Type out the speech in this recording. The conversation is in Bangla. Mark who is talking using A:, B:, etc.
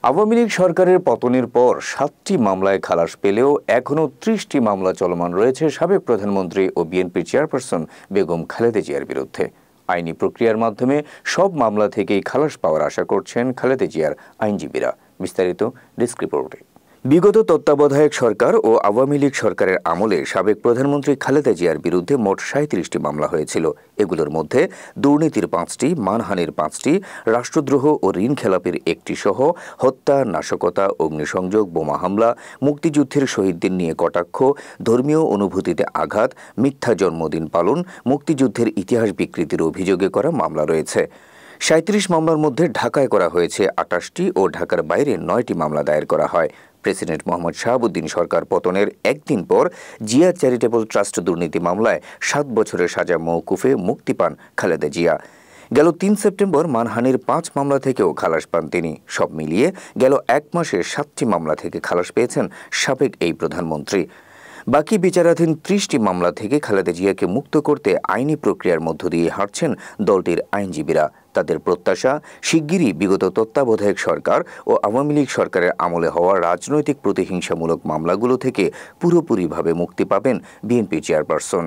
A: আওয়ামী লীগ সরকারের পতনের পর ৭টি মামলায় খালাস পেলেও এখনও ৩০টি মামলা চলমান রয়েছে সাবেক প্রধানমন্ত্রী ও বিএনপির চেয়ারপারসন বেগম খালেদা জিয়ার বিরুদ্ধে। আইনি প্রক্রিয়ার মাধ্যমে সব মামলা থেকেই খালাস পাওয়ার আশা করছেন খালেদা জিয়ার আইনজীবীরা। বিস্তারিত ডেস্ক রিপোর্টে। বিগত তত্ত্বাবধায়ক সরকার ও আওয়ামী লীগ সরকারের আমলে সাবেক প্রধানমন্ত্রী খালেদা জিয়ার বিরুদ্ধে মোট ৩৭টি মামলা হয়েছিল। এগুলোর মধ্যে দুর্নীতির ৫টি, মানহানির 5টি, রাষ্ট্রদ্রোহ ও ঋণ খেলাপির 1টি সহ হত্যা, নাশকতা, অগ্নিসংযোগ, বোমা হামলা, মুক্তিযুদ্ধের শহীদদের নিয়ে কটাক্ষ, ধর্মীয় অনুভূতিতে আঘাত, মিথ্যা জন্মদিন পালন, মুক্তিযুদ্ধের ইতিহাস বিকৃতির অভিযোগে করা মামলা রয়েছে। ৩৭ মামলার মধ্যে ঢাকায় করা হয়েছে ২৮টি ও ঢাকার বাইরে 9টি মামলা দায়ের করা হয়। প্রেসিডেন্ট মোহাম্মদ শাহাবুদ্দিন সরকার পতনের একদিন পর জিয়া চ্যারিটেবল ট্রাস্ট দুর্নীতি মামলায় 7 বছরের সাজা মওকুফে মুক্তি পান খালেদা জিয়া। গেল 3 সেপ্টেম্বর মানহানির 5 মামলা থেকেও খালাস পান তিনি। সব মিলিয়ে গেল 1 মাসে 7টি মামলা থেকে খালাস পেয়েছেন সাবেক এই প্রধানমন্ত্রী। বাকি বিচারাধীন 30টি মামলা থেকে খালেদা জিয়াকে মুক্ত করতে আইনি প্রক্রিয়ার মধ্য দিয়ে হাঁটছেন দলটির আইনজীবীরা। তাদের প্রত্যাশা, শিগগিরই বিগত তত্ত্বাবধায়ক সরকার ও আওয়ামী লীগ সরকারের আমলে হওয়া রাজনৈতিক প্রতিহিংসামূলক মামলাগুলো থেকে পুরোপুরিভাবে মুক্তি পাবেন বিএনপি চেয়ারপারসন।